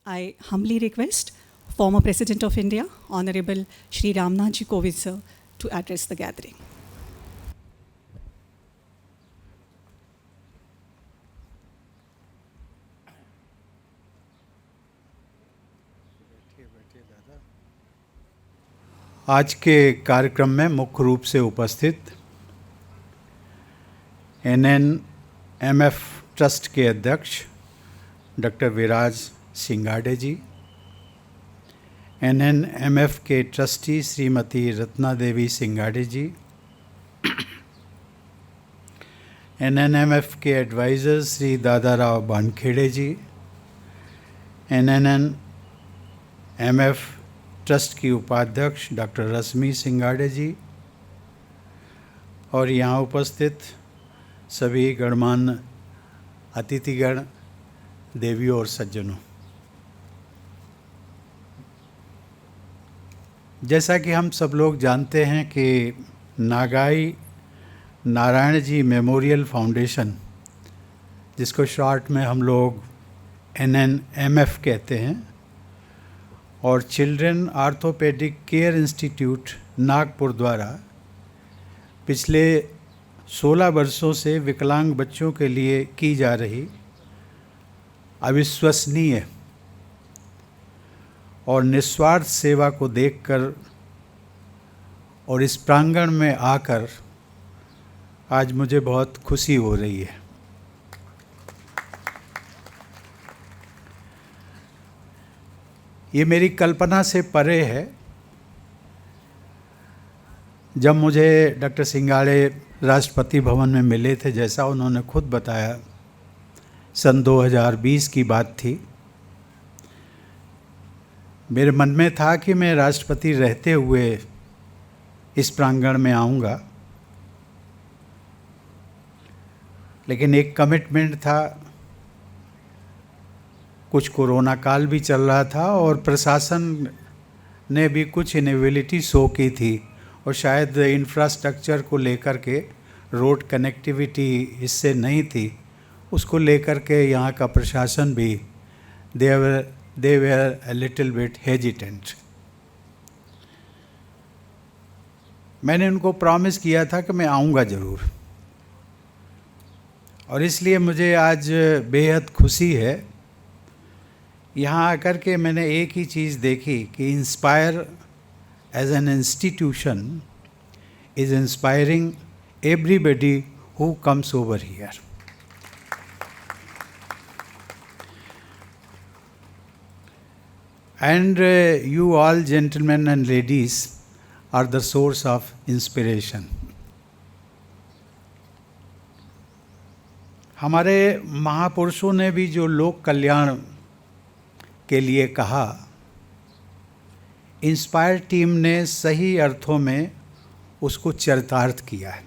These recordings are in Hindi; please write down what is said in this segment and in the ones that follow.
I humbly request former President of India, Honorable Shri Ramnath Ji Kovind sir, to address the gathering. आज के कार्यक्रम में मुख्य रूप से उपस्थित NNMF ट्रस्ट के अध्यक्ष डॉक्टर विराज सिंगाड़े जी, NNMF के ट्रस्टी श्रीमती रत्ना देवी सिंगाड़े जी, NNMF के एडवाइज़र श्री दादाराव बानखेड़े जी, NNMF ट्रस्ट की उपाध्यक्ष डॉक्टर रश्मि सिंगाड़े जी और यहाँ उपस्थित सभी गणमान्य अतिथिगण, देवियों और सज्जनों, जैसा कि हम सब लोग जानते हैं कि नागाई नारायण जी मेमोरियल फाउंडेशन, जिसको शॉर्ट में हम लोग NNMF कहते हैं, और children orthopaedic care institute Nagpur द्वारा पिछले 16 वर्षों से विकलांग बच्चों के लिए की जा रही अविश्वसनीय और निस्वार्थ सेवा को देखकर और इस प्रांगण में आकर आज मुझे बहुत खुशी हो रही है। ये मेरी कल्पना से परे है। जब मुझे डॉक्टर सिंगाड़े राष्ट्रपति भवन में मिले थे, जैसा उन्होंने खुद बताया, सन 2020 की बात थी। मेरे मन में था कि मैं राष्ट्रपति रहते हुए इस प्रांगण में आऊँगा, लेकिन एक कमिटमेंट था। कुछ कोरोना काल भी चल रहा था और प्रशासन ने भी कुछ इनेबिलिटी शो की थी और शायद इंफ्रास्ट्रक्चर को लेकर के, रोड कनेक्टिविटी इससे नहीं थी, उसको लेकर के यहाँ का प्रशासन भी they were a little bit hesitant. मैंने उनको प्रॉमिस किया था कि मैं आऊँगा ज़रूर, और इसलिए मुझे आज बेहद खुशी है। यहाँ आकर के मैंने एक ही चीज़ देखी कि inspire as an institution is inspiring everybody who comes over here. And you all gentlemen and ladies are the source of inspiration. हमारे महापुरुषों ने भी जो लोक कल्याण के लिए कहा, इंस्पायर टीम ने सही अर्थों में उसको चरितार्थ किया है,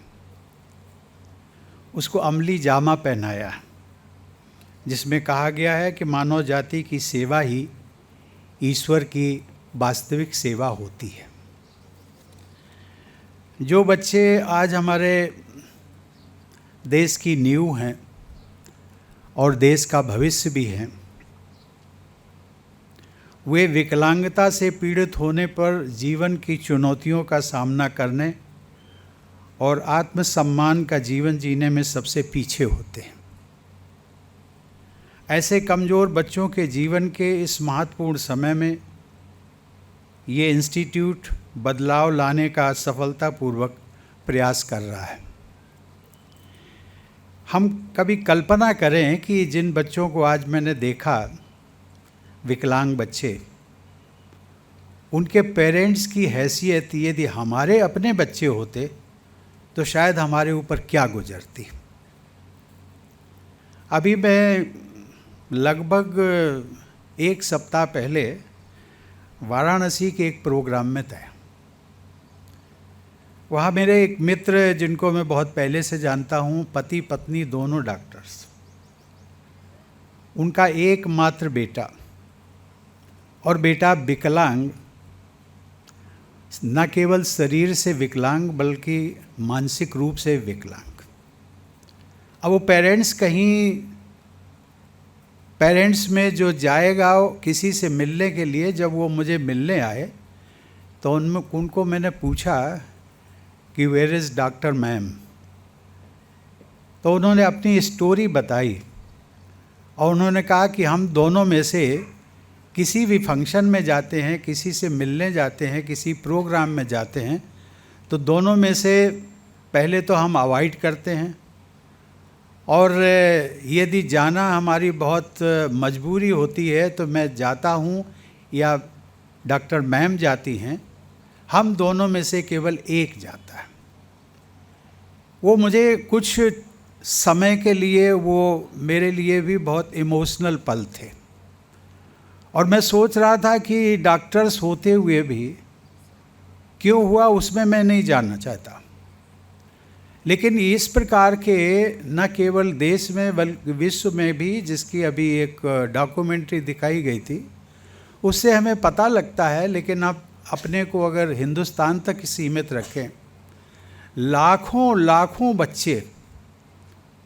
उसको अमली जामा पहनाया है, जिसमें कहा गया है कि मानव जाति की सेवा ही ईश्वर की वास्तविक सेवा होती है। जो बच्चे आज हमारे देश की नींव हैं और देश का भविष्य भी हैं, वे विकलांगता से पीड़ित होने पर जीवन की चुनौतियों का सामना करने और आत्मसम्मान का जीवन जीने में सबसे पीछे होते हैं। ऐसे कमज़ोर बच्चों के जीवन के इस महत्वपूर्ण समय में ये इंस्टीट्यूट बदलाव लाने का सफलतापूर्वक प्रयास कर रहा है। हम कभी कल्पना करें कि जिन बच्चों को आज मैंने देखा, विकलांग बच्चे, उनके पेरेंट्स की हैसियत यदि हमारे अपने बच्चे होते तो शायद हमारे ऊपर क्या गुजरती। अभी मैं लगभग 1 सप्ताह पहले वाराणसी के एक प्रोग्राम में था। वहाँ मेरे एक मित्र, जिनको मैं बहुत पहले से जानता हूँ, पति पत्नी दोनों डॉक्टर्स, उनका एकमात्र बेटा, और बेटा विकलांग, न केवल शरीर से विकलांग बल्कि मानसिक रूप से विकलांग। अब वो पेरेंट्स कहीं पेरेंट्स में जो जाएगा किसी से मिलने के लिए, जब वो मुझे मिलने आए तो उनको मैंने पूछा कि वेयर इज़ डॉक्टर मैम। तो उन्होंने अपनी स्टोरी बताई और उन्होंने कहा कि हम दोनों में से किसी भी फंक्शन में जाते हैं, किसी से मिलने जाते हैं, किसी प्रोग्राम में जाते हैं, तो दोनों में से पहले तो हम अवॉइड करते हैं, और यदि जाना हमारी बहुत मजबूरी होती है तो मैं जाता हूँ या डॉक्टर मैम जाती हैं, हम दोनों में से केवल एक जाता है। वो मुझे कुछ समय के लिए, वो मेरे लिए भी बहुत इमोशनल पल थे, और मैं सोच रहा था कि डॉक्टर्स होते हुए भी क्यों हुआ उसमें मैं नहीं जानना चाहता। लेकिन इस प्रकार के न केवल देश में बल्कि विश्व में भी, जिसकी अभी एक डॉक्यूमेंट्री दिखाई गई थी, उससे हमें पता लगता है। लेकिन आप अपने को अगर हिंदुस्तान तक सीमित रखें, लाखों लाखों बच्चे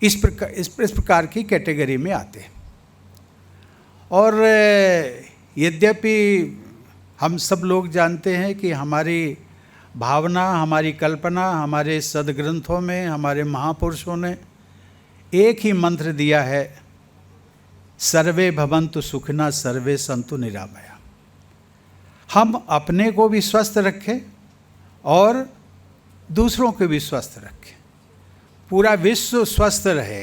इस प्रकार की कैटेगरी में आते हैं। और यद्यपि हम सब लोग जानते हैं कि हमारी भावना, हमारी कल्पना, हमारे सदग्रंथों में हमारे महापुरुषों ने एक ही मंत्र दिया है, सर्वे भवन्तु सुखिनः सर्वे सन्तु निरामया। हम अपने को भी स्वस्थ रखें और दूसरों को भी स्वस्थ रखें, पूरा विश्व स्वस्थ रहे,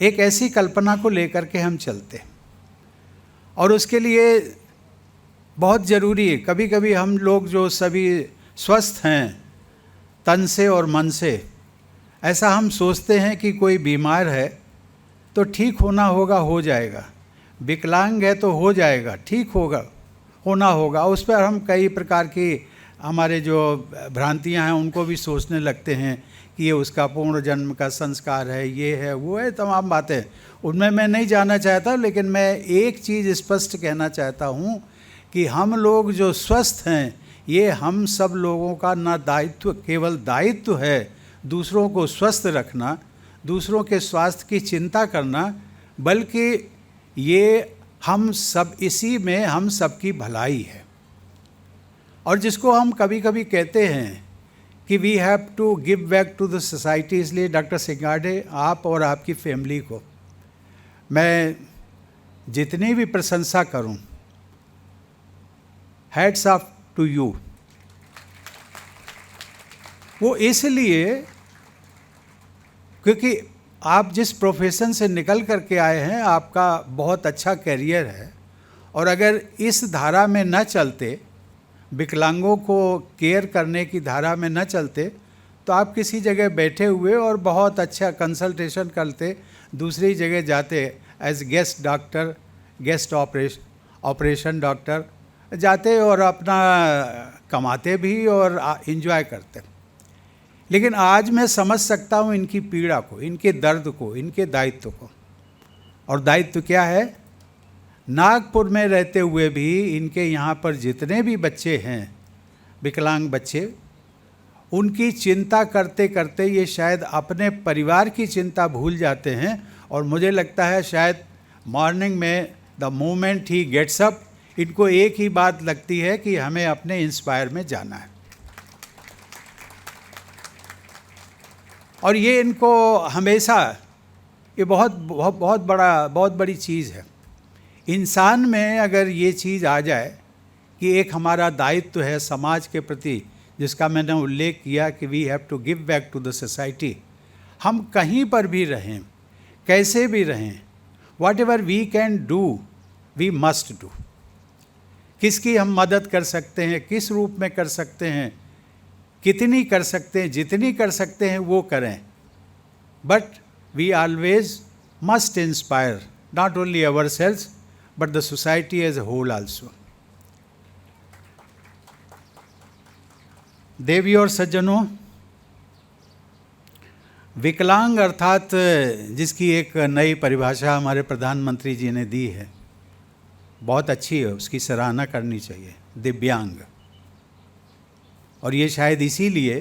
एक ऐसी कल्पना को लेकर के हम चलते हैं। और उसके लिए बहुत ज़रूरी है, कभी कभी हम लोग जो सभी स्वस्थ हैं तन से और मन से, ऐसा हम सोचते हैं कि कोई बीमार है तो ठीक होना होगा, हो जाएगा, विकलांग है तो हो जाएगा, ठीक होगा, होना होगा। उस पर हम कई प्रकार की हमारे जो भ्रांतियां हैं उनको भी सोचने लगते हैं कि ये उसका पूर्ण जन्म का संस्कार है, ये है, वो है, तमाम बातें, उनमें मैं नहीं जाना चाहता। लेकिन मैं एक चीज़ स्पष्ट कहना चाहता हूँ कि हम लोग जो स्वस्थ हैं, ये हम सब लोगों का ना दायित्व, केवल दायित्व है दूसरों को स्वस्थ रखना, दूसरों के स्वास्थ्य की चिंता करना, बल्कि ये हम सब, इसी में हम सबकी भलाई है। और जिसको हम कभी कभी कहते हैं कि we have to give back to the society, इसलिए डॉक्टर सिंगाड़े, आप और आपकी फैमिली को मैं जितनी भी प्रशंसा करूं, हैट्स ऑफ टू यू। वो इसलिए क्योंकि आप जिस प्रोफेशन से निकल करके आए हैं, आपका बहुत अच्छा करियर है, और अगर इस धारा में न चलते, विकलांगों को केयर करने की धारा में न चलते, तो आप किसी जगह बैठे हुए और बहुत अच्छा कंसल्टेशन करते, दूसरी जगह जाते as guest doctor, guest operation doctor जाते और अपना कमाते भी और एंजॉय करते। लेकिन आज मैं समझ सकता हूँ इनकी पीड़ा को, इनके दर्द को, इनके दायित्व को। और दायित्व क्या है? नागपुर में रहते हुए भी इनके यहाँ पर जितने भी बच्चे हैं, विकलांग बच्चे, उनकी चिंता करते करते ये शायद अपने परिवार की चिंता भूल जाते हैं। और मुझे लगता है शायद मॉर्निंग में the moment he gets up, इनको एक ही बात लगती है कि हमें अपने इंस्पायर में जाना है। और ये इनको हमेशा, ये बहुत बड़ी चीज़ है। इंसान में अगर ये चीज़ आ जाए कि एक हमारा दायित्व है समाज के प्रति, जिसका मैंने उल्लेख किया कि we have to give back to the society, हम कहीं पर भी रहें, कैसे भी रहें, whatever we can do we must do. किसकी हम मदद कर सकते हैं, किस रूप में कर सकते हैं, कितनी कर सकते हैं, जितनी कर सकते हैं वो करें। But we always must inspire not only our selves but the society as a whole also. देवी और सज्जनों, विकलांग अर्थात जिसकी एक नई परिभाषा हमारे प्रधानमंत्री जी ने दी है, बहुत अच्छी है, उसकी सराहना करनी चाहिए, दिव्यांग। और ये शायद इसीलिए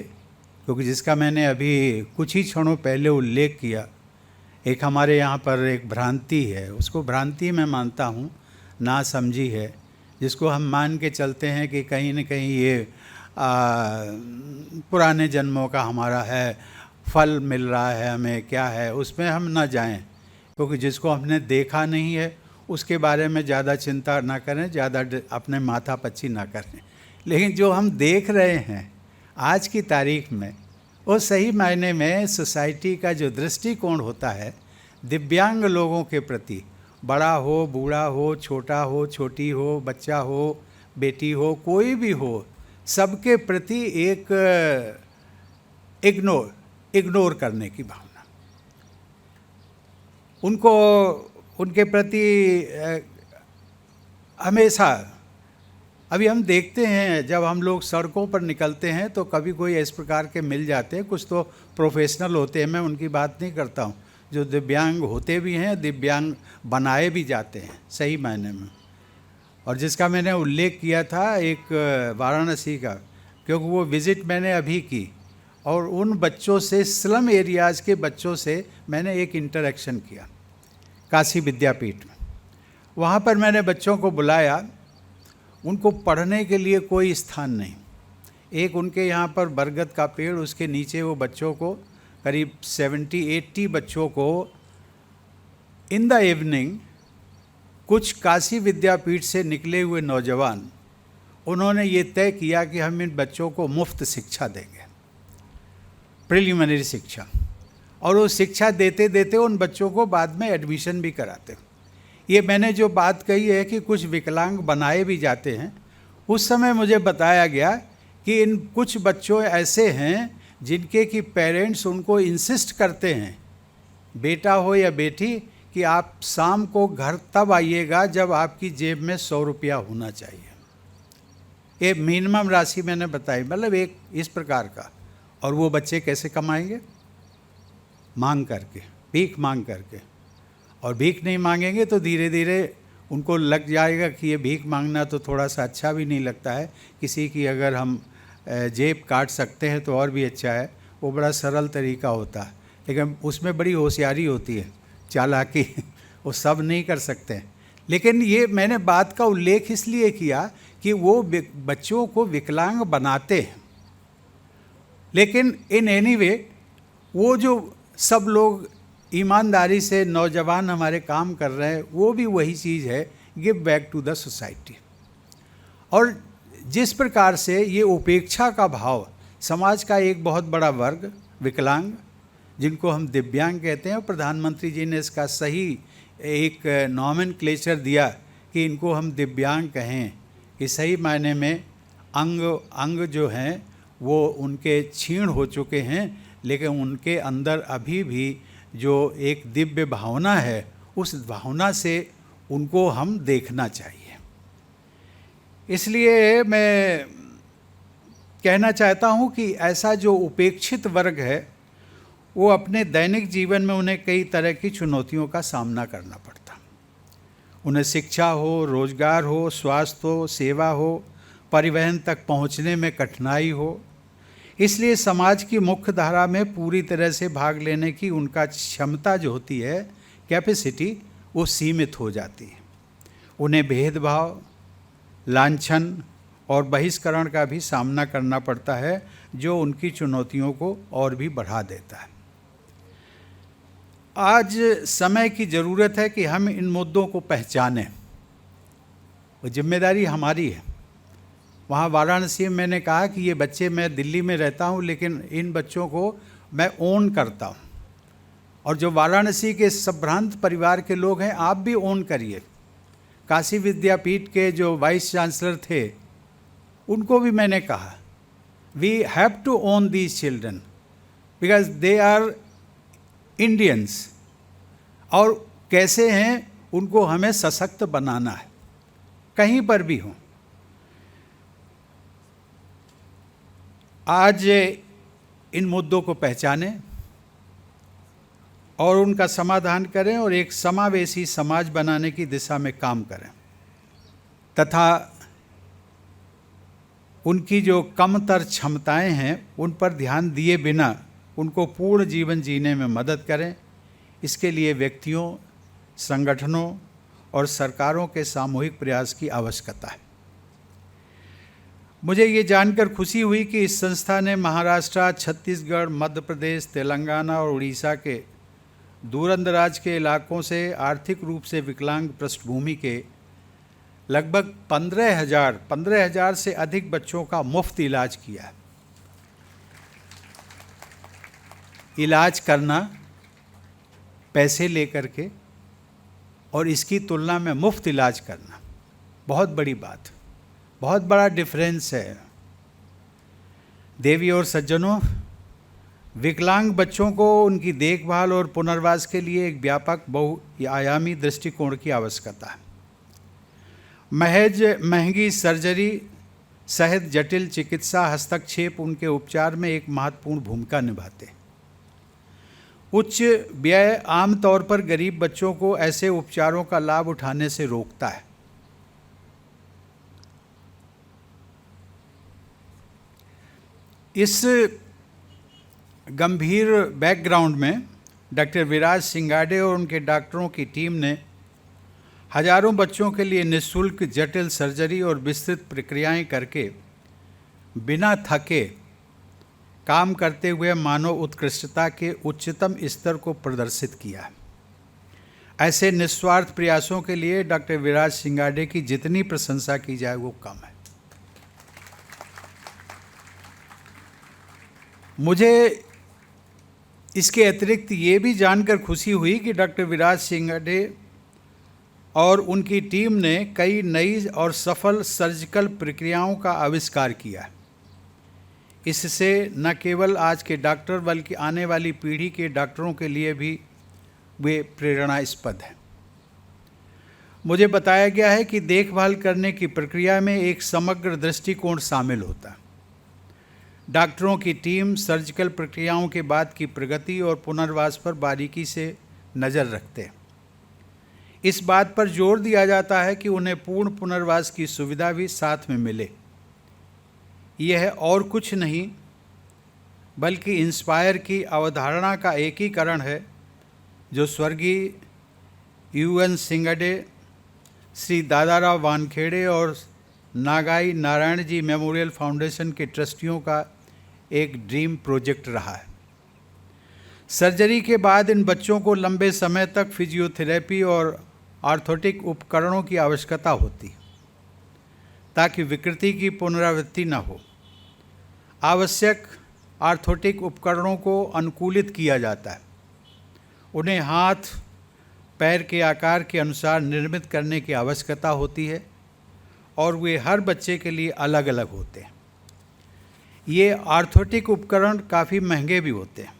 क्योंकि जिसका मैंने अभी कुछ ही क्षणों पहले उल्लेख किया, एक हमारे यहाँ पर एक भ्रांति है, उसको भ्रांति मैं मानता हूँ, ना समझी है, जिसको हम मान के चलते हैं कि कहीं न कहीं ये पुराने जन्मों का हमारा है, फल मिल रहा है हमें, क्या है, उसमें हम ना जाएं, क्योंकि जिसको हमने देखा नहीं है उसके बारे में ज़्यादा चिंता ना करें, ज़्यादा अपने माथा पच्ची ना करें। लेकिन जो हम देख रहे हैं आज की तारीख में, वो सही मायने में सोसाइटी का जो दृष्टिकोण होता है दिव्यांग लोगों के प्रति, बड़ा हो, बूढ़ा हो, छोटा हो, छोटी हो, बच्चा हो, बेटी हो, कोई भी हो, सबके प्रति एक इग्नोर करने की भावना, उनको उनके प्रति हमेशा। अभी हम देखते हैं जब हम लोग सड़कों पर निकलते हैं तो कभी कोई इस प्रकार के मिल जाते हैं, कुछ तो प्रोफेशनल होते हैं, मैं उनकी बात नहीं करता हूँ, जो दिव्यांग होते भी हैं, दिव्यांग बनाए भी जाते हैं सही मायने में। और जिसका मैंने उल्लेख किया था एक वाराणसी का, क्योंकि वो विज़िट मैंने अभी की और उन बच्चों से, स्लम एरियाज़ के बच्चों से मैंने एक इंटरेक्शन किया काशी विद्यापीठ में। वहाँ पर मैंने बच्चों को बुलाया, उनको पढ़ने के लिए कोई स्थान नहीं, एक उनके यहाँ पर बरगद का पेड़, उसके नीचे वो बच्चों को, करीब 70-80 बच्चों को इन द इवनिंग, कुछ काशी विद्यापीठ से निकले हुए नौजवान, उन्होंने ये तय किया कि हम इन बच्चों को मुफ्त शिक्षा देंगे, प्रिलिमिनरी शिक्षा, और वो शिक्षा देते देते उन बच्चों को बाद में एडमिशन भी कराते। ये मैंने जो बात कही है कि कुछ विकलांग बनाए भी जाते हैं, उस समय मुझे बताया गया कि इन कुछ बच्चों ऐसे हैं जिनके कि पेरेंट्स उनको इंसिस्ट करते हैं, बेटा हो या बेटी, कि आप शाम को घर तब आइएगा जब आपकी जेब में 100 रुपया होना चाहिए। ये मिनिमम राशि मैंने बताई, मतलब एक इस प्रकार का। और वो बच्चे कैसे कमाएंगे? मांग करके, भीख मांग करके। और भीख नहीं मांगेंगे तो धीरे धीरे उनको लग जाएगा कि ये भीख मांगना तो थोड़ा सा अच्छा भी नहीं लगता है, किसी की अगर हम जेब काट सकते हैं तो और भी अच्छा है। वो बड़ा सरल तरीका होता है, लेकिन उसमें बड़ी होशियारी होती है, चालाकी, वो सब नहीं कर सकते। लेकिन ये मैंने बात का उल्लेख इसलिए किया कि वो बच्चों को विकलांग बनाते हैं, लेकिन इन एनी वे वो जो सब लोग ईमानदारी से नौजवान हमारे काम कर रहे हैं, वो भी वही चीज़ है, give back to the society. और जिस प्रकार से ये उपेक्षा का भाव, समाज का एक बहुत बड़ा वर्ग विकलांग, जिनको हम दिव्यांग कहते हैं, और प्रधानमंत्री जी ने इसका सही एक नॉमेनक्लेचर दिया कि इनको हम दिव्यांग कहें, कि सही मायने में अंग जो हैं वो उनके क्षीण हो चुके हैं, लेकिन उनके अंदर अभी भी जो एक दिव्य भावना है, उस भावना से उनको हम देखना चाहिए। इसलिए मैं कहना चाहता हूँ कि ऐसा जो उपेक्षित वर्ग है, वो अपने दैनिक जीवन में उन्हें कई तरह की चुनौतियों का सामना करना पड़ता। उन्हें शिक्षा हो, रोजगार हो, स्वास्थ्य हो, सेवा हो, परिवहन तक पहुँचने में कठिनाई हो। इसलिए समाज की मुख्य धारा में पूरी तरह से भाग लेने की उनका क्षमता जो होती है, कैपेसिटी, वो सीमित हो जाती है। उन्हें भेदभाव, लांछन और बहिष्करण का भी सामना करना पड़ता है, जो उनकी चुनौतियों को और भी बढ़ा देता है। आज समय की ज़रूरत है कि हम इन मुद्दों को पहचानें, वो जिम्मेदारी हमारी है। वहाँ वाराणसी में मैंने कहा कि ये बच्चे, मैं दिल्ली में रहता हूँ लेकिन इन बच्चों को मैं ओन करता हूँ, और जो वाराणसी के संभ्रांत परिवार के लोग हैं, आप भी ओन करिए। काशी विद्यापीठ के जो वाइस चांसलर थे, उनको भी मैंने कहा, we have to own these children because they are Indians, और कैसे हैं उनको हमें सशक्त बनाना है, कहीं पर भी हों। आज इन मुद्दों को पहचानें और उनका समाधान करें, और एक समावेशी समाज बनाने की दिशा में काम करें, तथा उनकी जो कमतर क्षमताएं हैं उन पर ध्यान दिए बिना उनको पूर्ण जीवन जीने में मदद करें। इसके लिए व्यक्तियों, संगठनों और सरकारों के सामूहिक प्रयास की आवश्यकता है। मुझे ये जानकर खुशी हुई कि इस संस्था ने महाराष्ट्र, छत्तीसगढ़, मध्य प्रदेश, तेलंगाना और उड़ीसा के दूरदराज के इलाकों से आर्थिक रूप से विकलांग पृष्ठभूमि के लगभग 15,000 से अधिक बच्चों का मुफ्त इलाज किया है। इलाज करना पैसे लेकर के और इसकी तुलना में मुफ्त इलाज करना बहुत बड़ी बात, बहुत बड़ा डिफरेंस है। देवी और सज्जनों, विकलांग बच्चों को उनकी देखभाल और पुनर्वास के लिए एक व्यापक बहुआयामी दृष्टिकोण की आवश्यकता है। महज महंगी सर्जरी सहित जटिल चिकित्सा हस्तक्षेप उनके उपचार में एक महत्वपूर्ण भूमिका निभाते हैं। उच्च व्यय आमतौर पर गरीब बच्चों को ऐसे उपचारों का लाभ उठाने से रोकता है। इस गंभीर बैकग्राउंड में डॉक्टर विराज सिंगाडे और उनके डॉक्टरों की टीम ने हजारों बच्चों के लिए निःशुल्क जटिल सर्जरी और विस्तृत प्रक्रियाएं करके बिना थके काम करते हुए मानव उत्कृष्टता के उच्चतम स्तर को प्रदर्शित किया है। ऐसे निस्वार्थ प्रयासों के लिए डॉक्टर विराज सिंगाडे की जितनी प्रशंसा की जाए वो कम है। मुझे इसके अतिरिक्त ये भी जानकर खुशी हुई कि डॉक्टर विराज सिंगाडे और उनकी टीम ने कई नई और सफल सर्जिकल प्रक्रियाओं का आविष्कार किया है। इससे न केवल आज के डॉक्टर बल्कि आने वाली पीढ़ी के डॉक्टरों के लिए भी वे प्रेरणास्पद हैं। मुझे बताया गया है कि देखभाल करने की प्रक्रिया में एक समग्र दृष्टिकोण शामिल होता है। डॉक्टरों की टीम सर्जिकल प्रक्रियाओं के बाद की प्रगति और पुनर्वास पर बारीकी से नज़र रखते हैं। इस बात पर जोर दिया जाता है कि उन्हें पूर्ण पुनर्वास की सुविधा भी साथ में मिले। यह और कुछ नहीं बल्कि इंस्पायर की अवधारणा का एकीकरण है, जो स्वर्गीय UN सिंगाडे, श्री दादाराव वानखेड़े और नागाई नारायण जी मेमोरियल फाउंडेशन के ट्रस्टियों का एक ड्रीम प्रोजेक्ट रहा है। सर्जरी के बाद इन बच्चों को लंबे समय तक फिजियोथेरेपी और ऑर्थोटिक उपकरणों की आवश्यकता होती ताकि विकृति की पुनरावृत्ति न हो। आवश्यक ऑर्थोटिक उपकरणों को अनुकूलित किया जाता है। उन्हें हाथ पैर के आकार के अनुसार निर्मित करने की आवश्यकता होती है और वे हर बच्चे के लिए अलग अलग होते हैं। ये ऑर्थोटिक उपकरण काफ़ी महंगे भी होते हैं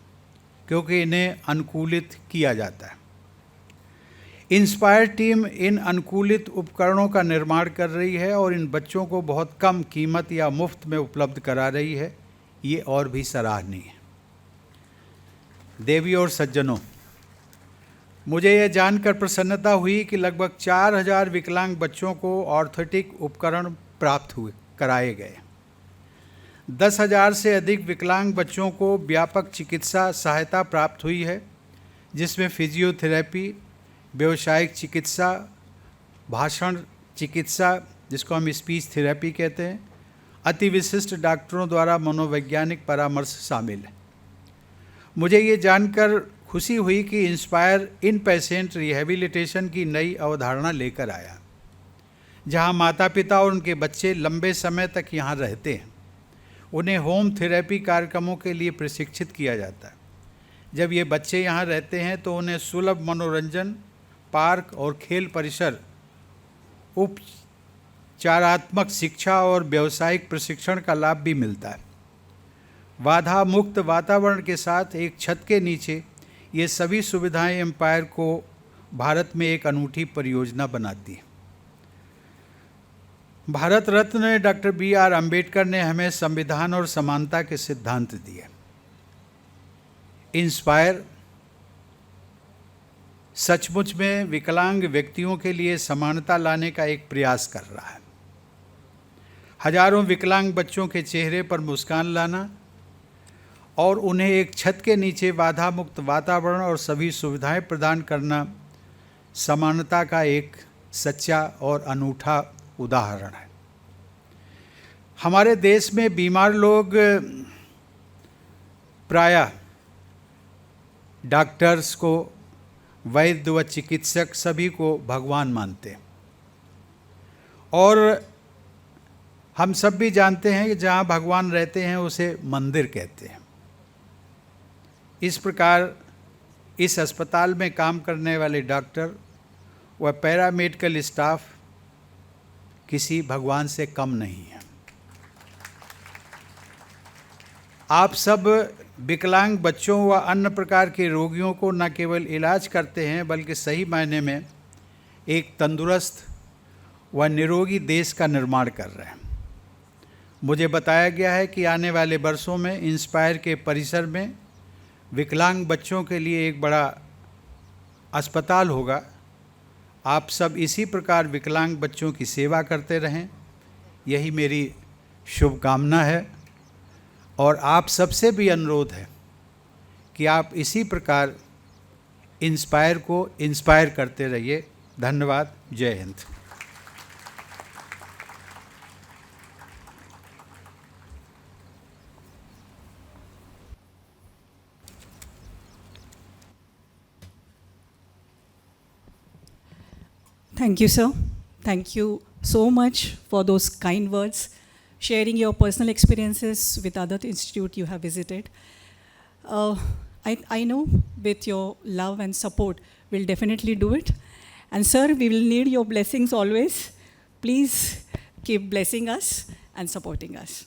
क्योंकि इन्हें अनुकूलित किया जाता है। इंस्पायर टीम इन अनुकूलित उपकरणों का निर्माण कर रही है और इन बच्चों को बहुत कम कीमत या मुफ्त में उपलब्ध करा रही है। ये और भी सराहनीय है। देवी और सज्जनों, मुझे यह जानकर प्रसन्नता हुई कि लगभग 4,000 विकलांग बच्चों को ऑर्थोटिक उपकरण प्राप्त कराए गए। 10,000 से अधिक विकलांग बच्चों को व्यापक चिकित्सा सहायता प्राप्त हुई है, जिसमें फिजियोथेरेपी, व्यावसायिक चिकित्सा, भाषण चिकित्सा जिसको हम स्पीच थेरेपी कहते हैं, अति विशिष्ट डॉक्टरों द्वारा मनोवैज्ञानिक परामर्श शामिल है। मुझे ये जानकर खुशी हुई कि इंस्पायर इन पेशेंट रिहेबिलिटेशन की नई अवधारणा लेकर आया, जहां माता पिता और उनके बच्चे लंबे समय तक यहाँ रहते हैं। उन्हें होम थेरेपी कार्यक्रमों के लिए प्रशिक्षित किया जाता है। जब ये बच्चे यहाँ रहते हैं तो उन्हें सुलभ मनोरंजन, पार्क और खेल परिसर, उपचारात्मक शिक्षा और व्यावसायिक प्रशिक्षण का लाभ भी मिलता है। बाधा मुक्त वातावरण के साथ एक छत के नीचे ये सभी सुविधाएं एम्पायर को भारत में एक अनूठी परियोजना बनाती है। भारत रत्न डॉक्टर BR अम्बेडकर ने हमें संविधान और समानता के सिद्धांत दिए। इंस्पायर सचमुच में विकलांग व्यक्तियों के लिए समानता लाने का एक प्रयास कर रहा है। हजारों विकलांग बच्चों के चेहरे पर मुस्कान लाना और उन्हें एक छत के नीचे बाधा मुक्त वातावरण और सभी सुविधाएं प्रदान करना समानता का एक सच्चा और अनूठा उदाहरण है। हमारे देश में बीमार लोग प्रायः डॉक्टर्स को, वैद्य व चिकित्सक सभी को भगवान मानते हैं, और हम सब भी जानते हैं कि जहाँ भगवान रहते हैं उसे मंदिर कहते हैं। इस प्रकार इस अस्पताल में काम करने वाले डॉक्टर व पैरामेडिकल स्टाफ किसी भगवान से कम नहीं है। आप सब विकलांग बच्चों व अन्य प्रकार के रोगियों को न केवल इलाज करते हैं बल्कि सही मायने में एक तंदुरुस्त व निरोगी देश का निर्माण कर रहे हैं। मुझे बताया गया है कि आने वाले वर्षों में इंस्पायर के परिसर में विकलांग बच्चों के लिए एक बड़ा अस्पताल होगा। आप सब इसी प्रकार विकलांग बच्चों की सेवा करते रहें, यही मेरी शुभकामना है। और आप सबसे भी अनुरोध है कि आप इसी प्रकार इंस्पायर को इंस्पायर करते रहिए। धन्यवाद। जय Hind. Thank you, sir. Thank you so much for those kind words, sharing your personal experiences with other institute you have visited. I know with your love and support, we'll definitely do it. And sir, we will need your blessings always. Please keep blessing us and supporting us.